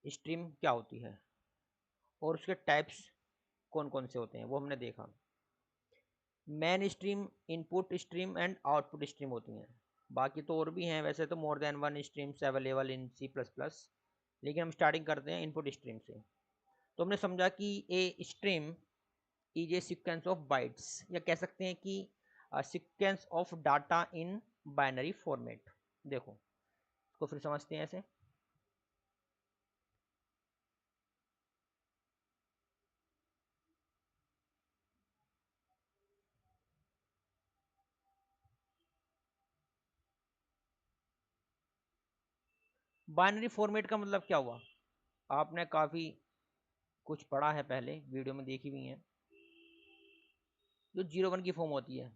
Stream क्या होती है और उसके टाइप्स कौन कौन से होते हैं वो हमने देखा। Main stream, input stream and output stream होती हैं। बाकी तो और भी हैं, वैसे तो more than one streams available in C plus plus, लेकिन हम स्टार्टिंग करते हैं इनपुट स्ट्रीम से। तो हमने समझा कि a stream is a sequence of bytes, या कह सकते हैं कि sequence of data in binary format. देखो इसको फिर समझते हैं ऐसे। बाइनरी फॉर्मेट का मतलब क्या हुआ, आपने काफ़ी कुछ पढ़ा है पहले, वीडियो में देखी हुई है। जो 0 1 की फॉर्म होती है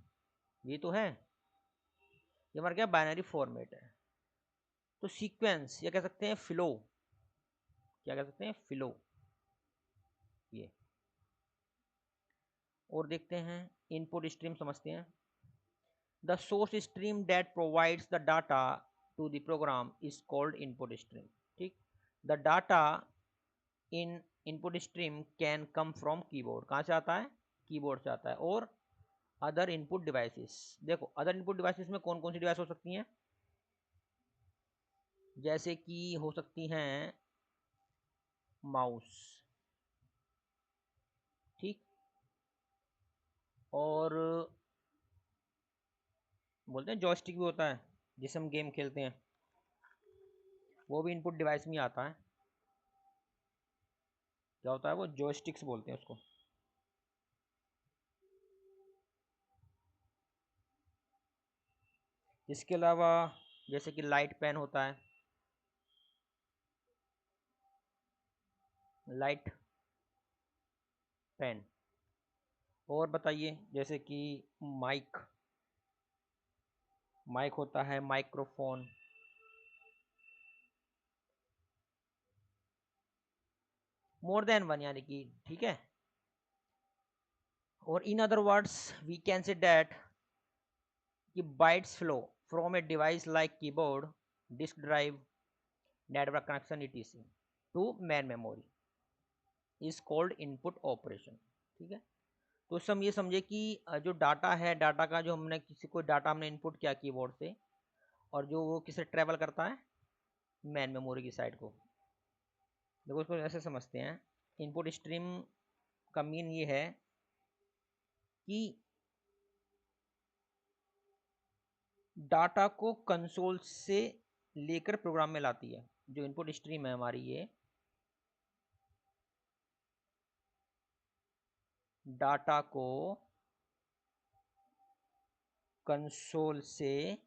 ये तो है, ये हमारा क्या बाइनरी फॉर्मेट है। तो सीक्वेंस या कह सकते हैं फ्लो, क्या कह सकते हैं फ्लो ये। और देखते हैं इनपुट स्ट्रीम समझते हैं। The source stream that provides the data to the program is called input stream. ठीक, the data in input stream can come from keyboard, कहाँ से आता है, कीबोर्ड से आता है, और अदर इनपुट डिवाइसेस। देखो अदर इनपुट डिवाइसेस में कौन कौन सी डिवाइस हो सकती हैं, जैसे कि हो सकती हैं माउस, ठीक, और बोलते हैं जॉयस्टिक भी होता है जिससे हम गेम खेलते हैं, वो भी इनपुट डिवाइस में आता है। क्या होता है वो, जॉयस्टिक्स बोलते हैं उसको। इसके अलावा जैसे कि लाइट पेन होता है, लाइट पेन। और बताइए जैसे कि माइक, माइक होता है, माइक्रोफोन। मोर देन वन यानी कि, ठीक है। और in other words we can say that कि bytes flow from a device like keyboard, disk drive, network connection etc to main memory is called input operation. ठीक है, तो उससे हम ये समझे कि जो डाटा है, डाटा का जो हमने किसी को डाटा हमने इनपुट किया कीबोर्ड से, और जो वो किसे ट्रेवल करता है, मैन मेमोरी की साइड को। देखो इसको ऐसे समझते हैं, इनपुट स्ट्रीम का मीन ये है कि डाटा को कंसोल से लेकर प्रोग्राम में लाती है। जो इनपुट स्ट्रीम है हमारी ये, डाटा को कंसोल से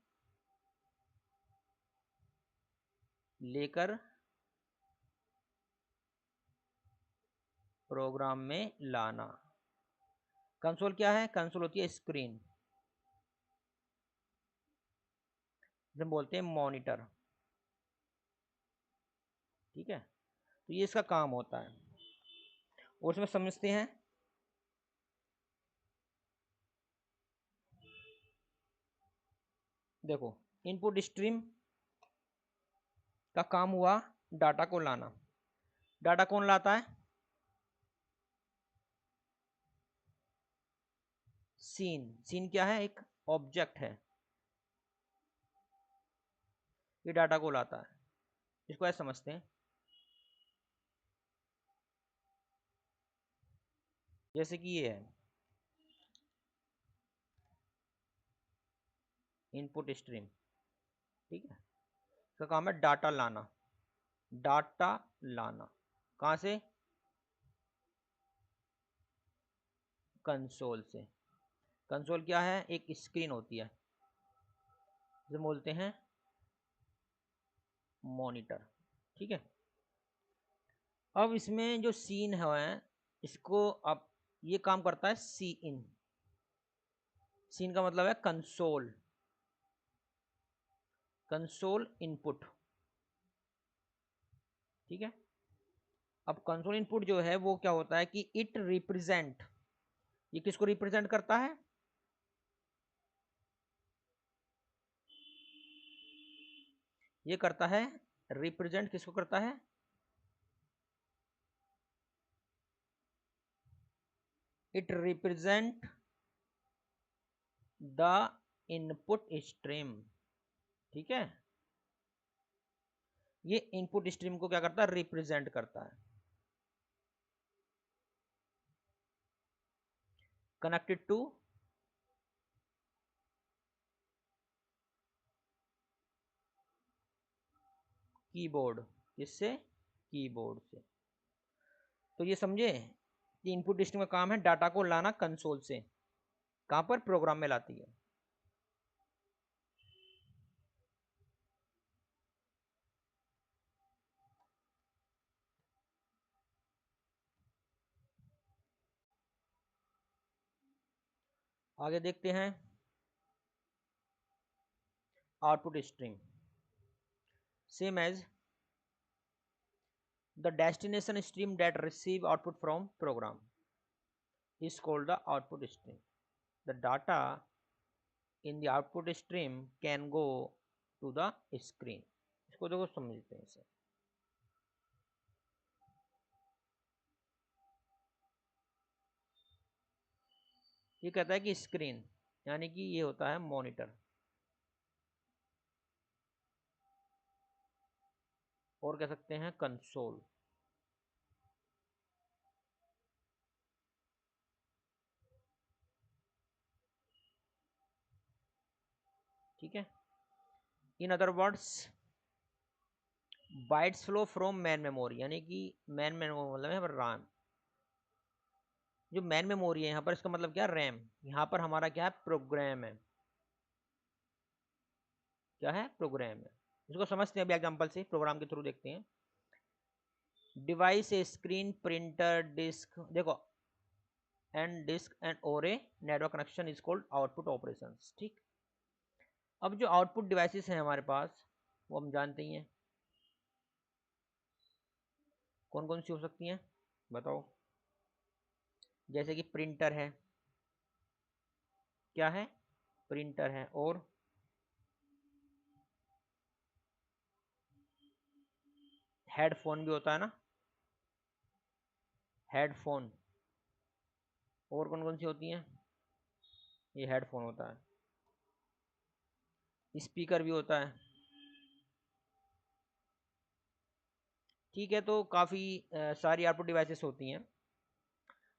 लेकर प्रोग्राम में लाना। कंसोल क्या है, कंसोल होती है स्क्रीन, जिसे बोलते हैं मॉनिटर। ठीक है, तो ये इसका काम होता है। और इसमें समझते हैं, देखो इनपुट स्ट्रीम का काम हुआ डाटा को लाना। डाटा कौन लाता है, सीन। सीन क्या है, एक ऑब्जेक्ट है, ये डाटा को लाता है। इसको ऐसे समझते हैं, जैसे कि ये है इनपुट स्ट्रीम। ठीक है, इसका काम है डाटा लाना। डाटा लाना कहाँ से, कंसोल से। कंसोल क्या है, एक स्क्रीन होती है, जिसे बोलते हैं मॉनिटर। ठीक है, अब इसमें जो सीन है, इसको अब ये काम करता है सी इन। सीन का मतलब है कंसोल, कंसोल इनपुट। ठीक है, अब कंसोल इनपुट जो है वो क्या होता है कि इट रिप्रेजेंट, ये किसको रिप्रेजेंट करता है, ये करता है रिप्रेजेंट, किसको करता है, it represent the input stream. ठीक है, ये इनपुट स्ट्रीम को क्या करता है, रिप्रेजेंट करता है। कनेक्टेड टू कीबोर्ड, किससे, कीबोर्ड से। तो ये समझे कि इनपुट स्ट्रीम का काम है डाटा को लाना कंसोल से, कहां पर, प्रोग्राम में लाती है। आगे देखते हैं output stream. Same as the destination stream that receive output from program is called the output stream. The data in the output stream can go to the screen. इसको देखो समझते हैं इसे। ये कहता है कि स्क्रीन यानी कि ये होता है मॉनिटर, और कह सकते हैं कंसोल। ठीक है, इन other words bytes flow from man memory, यानी कि मैन मेमोरी मतलब है रैम। जो मैन मेमोरी है यहाँ पर, इसका मतलब क्या, रैम। यहाँ पर हमारा क्या है, प्रोग्राम है। क्या है, प्रोग्राम है। इसको समझते हैं अभी एग्जांपल से, प्रोग्राम के थ्रू देखते हैं। Device a screen, printer, disk, देखो एंड डिस्क एंड और a network connection is called output operations. ठीक, अब जो आउटपुट डिवाइसेस हैं हमारे पास, वो हम जानते ही हैं कौन कौन सी हो सकती हैं, बताओ। जैसे कि प्रिंटर है, क्या है, प्रिंटर है, और हेडफोन भी होता है ना, हेडफोन। और कौन कौन सी होती हैं, ये हेडफोन होता है, स्पीकर भी होता है। ठीक है, तो काफ़ी सारी आउटपुट डिवाइसेस होती हैं।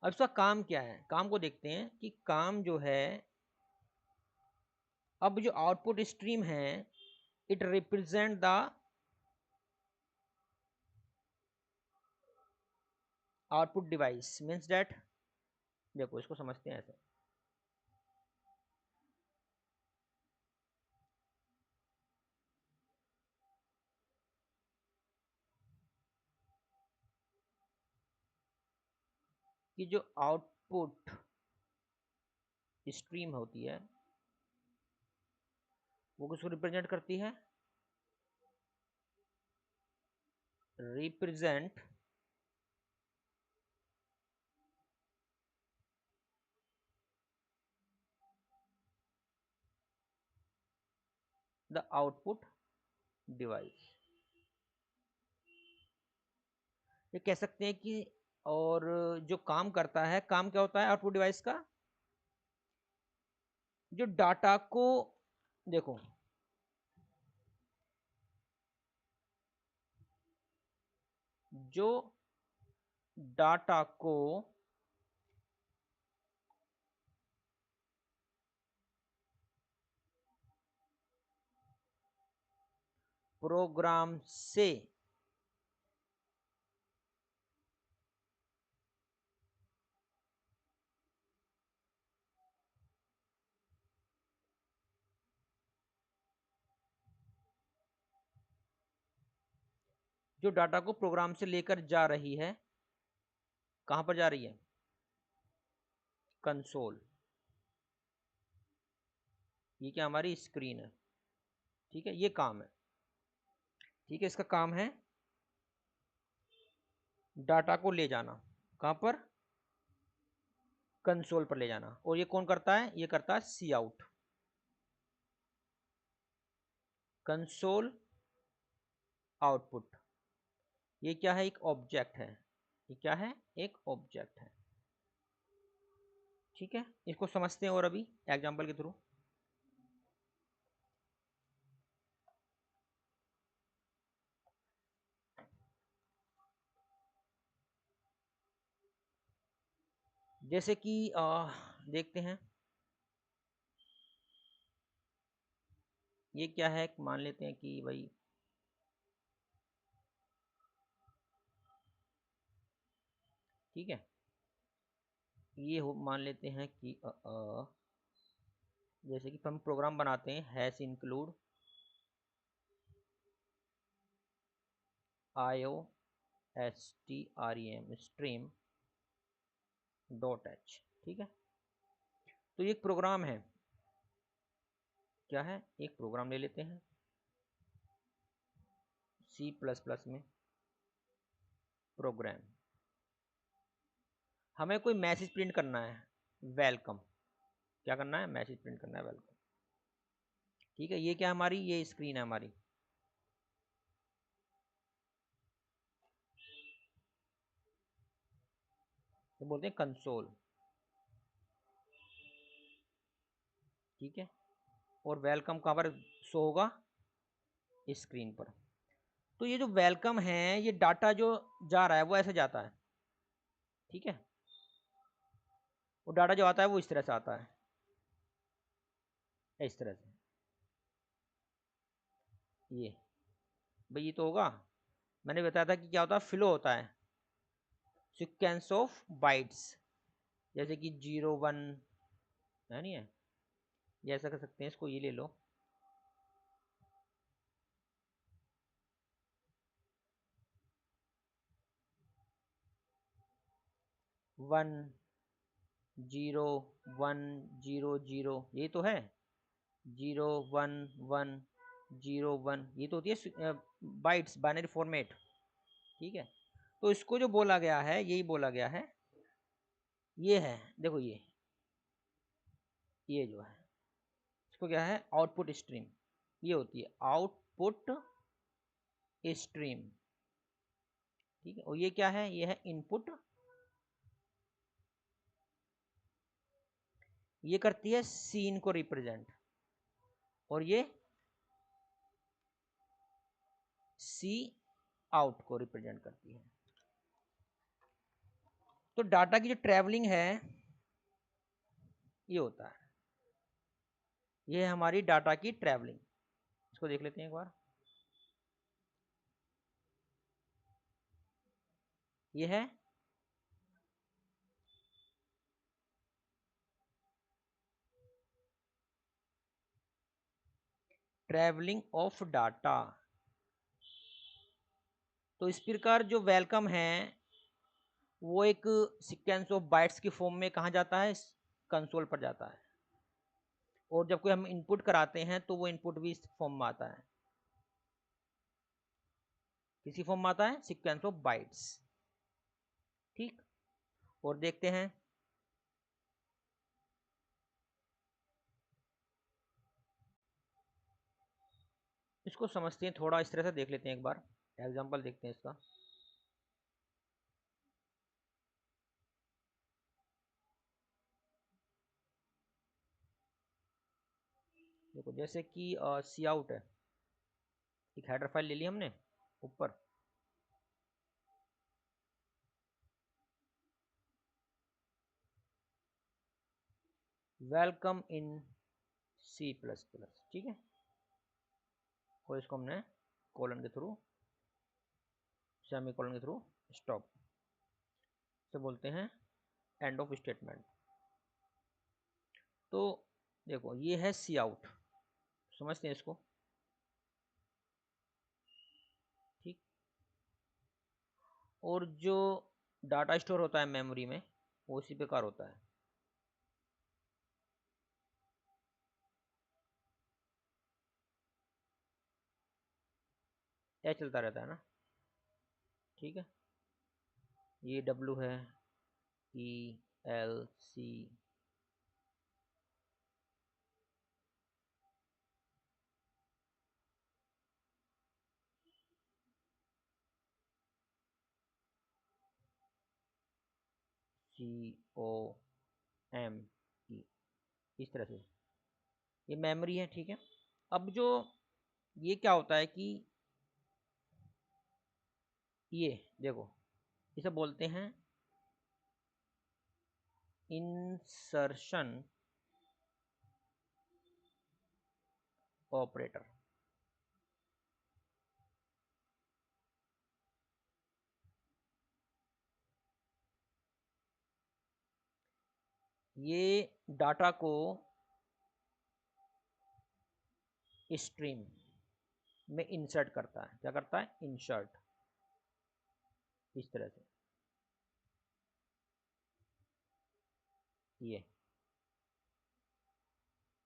अब इसका काम क्या है, काम को देखते हैं कि काम जो है, अब जो आउटपुट स्ट्रीम है, it represent the output device, means that, देखो इसको समझते हैं ऐसे कि जो आउटपुट स्ट्रीम होती है वो किसको रिप्रेजेंट करती है, रिप्रेजेंट द आउटपुट डिवाइस। ये कह सकते हैं कि, और जो काम करता है, काम क्या होता है आउटपुट डिवाइस का, जो डाटा को, देखो जो डाटा को प्रोग्राम से जो डाटा को प्रोग्राम से लेकर जा रही है, कहां पर जा रही है, कंसोल। ये क्या, हमारी स्क्रीन है। ठीक है, ये काम है। ठीक है, इसका काम है डाटा को ले जाना, कहां पर, कंसोल पर ले जाना। और ये कौन करता है, ये करता है सी आउट। कंसोल आउटपुट, ये क्या है, एक ऑब्जेक्ट है। ये क्या है, एक ऑब्जेक्ट है। ठीक है, इसको समझते हैं और अभी एग्जाम्पल के थ्रू। जैसे कि देखते हैं ये क्या है, मान लेते हैं कि भाई ठीक है, ये हो मान लेते हैं कि जैसे कि हम प्रोग्राम बनाते हैं hash include IO STREM stream dot H. ठीक है, तो ये एक प्रोग्राम है, क्या है, एक प्रोग्राम ले लेते हैं C++ में प्रोग्राम। हमें कोई मैसेज प्रिंट करना है, वेलकम। क्या करना है, मैसेज प्रिंट करना है, वेलकम। ठीक है, ये क्या हमारी, ये स्क्रीन है हमारी। तो बोलते हैं कंसोल। ठीक है, और वेलकम कहाँ पर शो होगा, स्क्रीन पर। तो ये जो वेलकम है, ये डाटा जो जा रहा है वो ऐसे जाता है। ठीक है, वो डाटा जो आता है वो इस तरह से आता है, इस तरह से। ये भाई ये तो होगा, मैंने बताया था कि क्या होता है, फ्लो होता है, सीक्वेंस ऑफ बाइट्स। जैसे कि 0 1 है, नहीं है, जैसा कर सकते हैं इसको, ये ले लो 1 0 1 0 0, ये तो है 0 1 1 0 1, ये तो होती है बाइट्स, बाइनरी फॉर्मेट। ठीक है, तो इसको जो बोला गया है, यही बोला गया है, ये है, देखो ये जो है इसको क्या है, आउटपुट स्ट्रीम। ये होती है आउटपुट स्ट्रीम। ठीक है, और ये क्या है, ये है इनपुट। ये करती है सीन को रिप्रेजेंट, और ये सी आउट को रिप्रेजेंट करती है। तो डाटा की जो ट्रैवलिंग है ये होता है, ये है हमारी डाटा की ट्रैवलिंग। इसको देख लेते हैं एक बार। ये है ट्रैवलिंग ऑफ डाटा। तो इस प्रकार जो वेलकम है वो एक सीक्वेंस ऑफ बाइट्स की फॉर्म में कहाँ जाता है, कंसोल पर जाता है। और जब कोई हम इनपुट कराते हैं तो वो इनपुट भी इस फॉर्म में आता है, किसी फॉर्म में आता है, सीक्वेंस ऑफ बाइट्स। ठीक, और देखते हैं इसको, समझते हैं थोड़ा, इस तरह से देख लेते हैं एक बार, एग्जांपल देखते हैं इसका। देखो जैसे कि सी आउट है, एक हेडर फाइल ले ली हमने ऊपर, वेलकम इन C++। ठीक है, और इसको हमने कोलन के थ्रू, सेमी कोलन के थ्रू स्टॉप से बोलते हैं एंड ऑफ स्टेटमेंट। तो देखो ये है सी आउट, समझते हैं इसको। ठीक, और जो डाटा स्टोर होता है मेमोरी में वो इसी प्रकार होता है, यह चलता रहता है ना। ठीक है, ये डब्लू है, ELC, CO, एम ई, इस तरह से ये मेमोरी है। ठीक है, अब जो ये क्या होता है कि ये देखो, इसे बोलते हैं इंसर्शन ऑपरेटर। ये डाटा को स्ट्रीम में इंसर्ट करता है। क्या करता है? इंसर्ट, इस तरह से ये।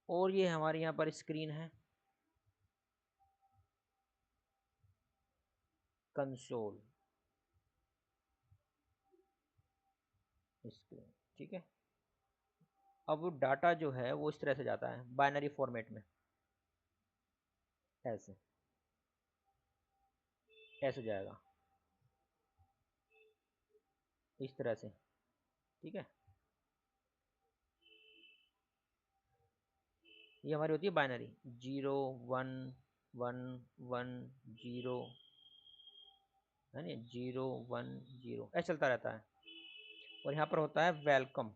और ये हमारे यहाँ पर स्क्रीन है, कंसोल स्क्रीन। ठीक है, अब डाटा जो है वो इस तरह से जाता है बाइनरी फॉर्मेट में, ऐसे ऐसे जाएगा, इस तरह से। ठीक है, ये हमारी होती है बाइनरी, 0 1 1 1 0, है ना, 0 1 0 ऐसा चलता रहता है। और यहाँ पर होता है वेलकम,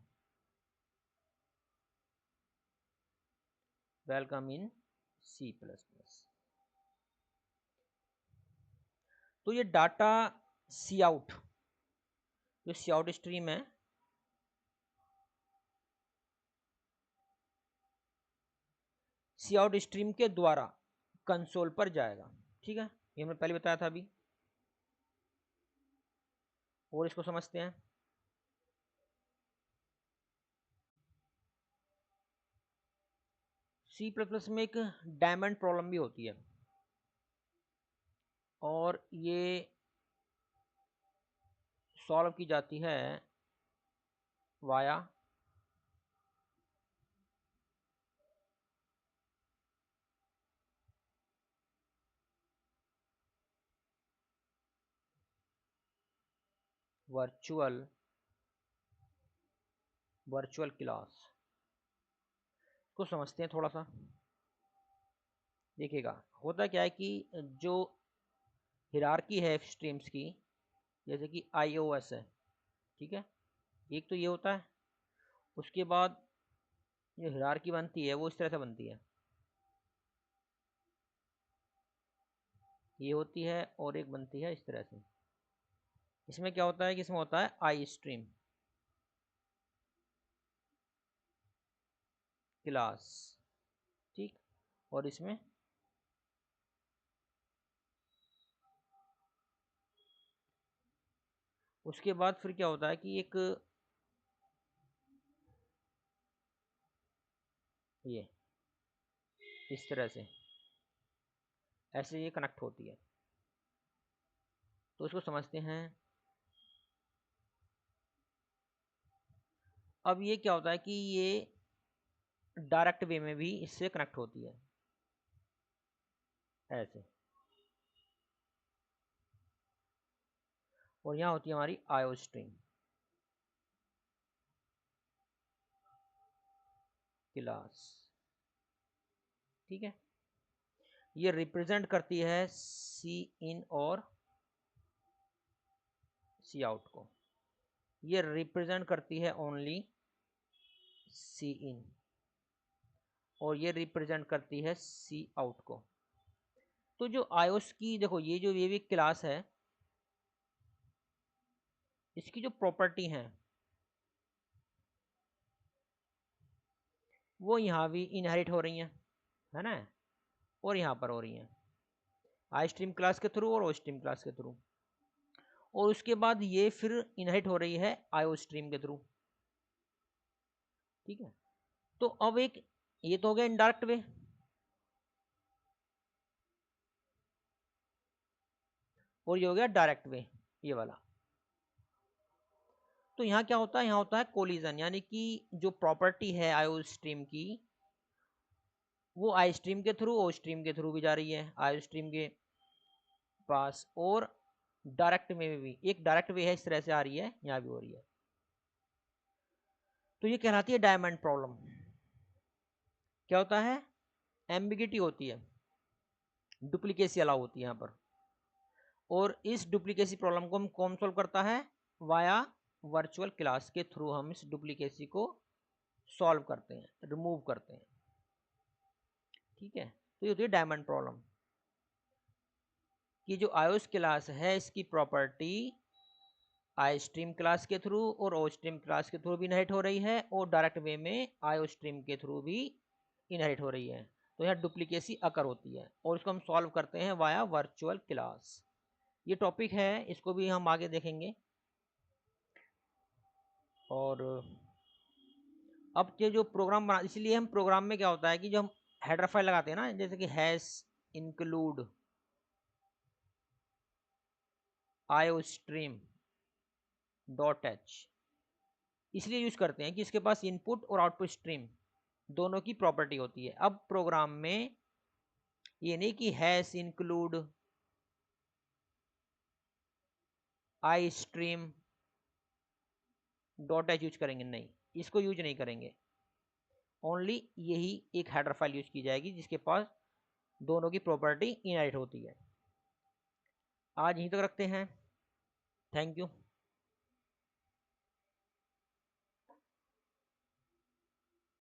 वेलकम इन C++। तो ये डाटा सी आउट, जो सी आउट स्ट्रीम है, सी आउट स्ट्रीम के द्वारा कंसोल पर जाएगा। ठीक है, ये हमने पहले बताया था अभी। और इसको समझते हैं। C++ में एक डायमंड प्रॉब्लम भी होती है, और ये सॉल्व की जाती है वाया वर्चुअल वर्चुअल क्लास। को समझते हैं थोड़ा सा। देखिएगा, होता क्या है कि जो हिरार्की है स्ट्रीम्स की, जैसे कि iOS है, ठीक है, एक तो ये होता है। उसके बाद जो हिरार्की बनती है वो इस तरह से बनती है, ये होती है, और एक बनती है इस तरह से। इसमें क्या होता है कि इसमें होता है आई स्ट्रीम क्लास, ठीक, और इसमें उसके बाद फिर क्या होता है कि एक ये इस तरह से ऐसे ये कनेक्ट होती है। तो इसको समझते हैं। अब ये क्या होता है कि ये डायरेक्ट वे में भी इससे कनेक्ट होती है, ऐसे। और यहाँ होती है हमारी आयो स्ट्रीम क्लास। ठीक है, ये रिप्रेजेंट करती है सी इन और सी आउट को। ये रिप्रेजेंट करती है ओनली सी इन, और ये रिप्रेजेंट करती है सी आउट को। तो जो आयोस की देखो, ये जो ये भी क्लास है, इसकी जो प्रॉपर्टी है वो यहाँ भी इनहेरिट हो रही है ना, और यहाँ पर हो रही है आई स्ट्रीम क्लास के थ्रू और ओ स्ट्रीम क्लास के थ्रू। और उसके बाद ये फिर इनहेरिट हो रही है आयो स्ट्रीम के थ्रू। ठीक है, तो अब एक ये तो हो गया इनडायरेक्ट वे, और ये हो गया डायरेक्ट वे, ये वाला। तो यहाँ क्या होता है? यहाँ होता है कोलिजन, यानी कि जो प्रॉपर्टी है आयो स्ट्रीम की, वो आई स्ट्रीम के थ्रू ओ स्ट्रीम के थ्रू भी जा रही है आयो स्ट्रीम के पास, और डायरेक्ट में भी एक डायरेक्ट वे है, इस तरह से आ रही है, यहाँ भी हो रही है। तो ये कहलाती है डायमंड प्रॉब्लम। क्या होता है? एम्बिगिटी होती है, डुप्लीकेसी अलाउ होती है यहाँ पर। और इस डुप्लीकेसी प्रॉब्लम को हम कौन सॉल्व करता है? वाया वर्चुअल क्लास के थ्रू हम इस डुप्लीकेसी को सॉल्व करते हैं, रिमूव करते हैं। ठीक है, तो ये होती है डायमंड प्रॉब्लम कि जो आयोस क्लास है इसकी प्रॉपर्टी आई स्ट्रीम क्लास के थ्रू और ओ स्ट्रीम क्लास के थ्रू भी इनहेरिट हो रही है, और डायरेक्ट वे में आयो स्ट्रीम के थ्रू भी इनहेरिट हो रही है। तो यहाँ डुप्लीकेसी अकर होती है और इसको हम सॉल्व करते हैं वाया वर्चुअल क्लास। ये टॉपिक है, इसको भी हम आगे देखेंगे। और अब ये जो प्रोग्राम बना, इसलिए हम प्रोग्राम में क्या होता है कि जो हम हेडर फाइल लगाते हैं ना, जैसे कि हैश इंक्लूड आयो स्ट्रीम डॉट एच, इसलिए यूज करते हैं कि इसके पास इनपुट और आउटपुट स्ट्रीम दोनों की प्रॉपर्टी होती है। अब प्रोग्राम में ये नहीं कि hash include I stream dot H use करेंगे, नहीं, इसको यूज नहीं करेंगे। ओनली यही एक हेडर फाइल यूज की जाएगी जिसके पास दोनों की प्रॉपर्टी इनहेरिट होती है। आज यहीं तक रखते हैं। Thank you.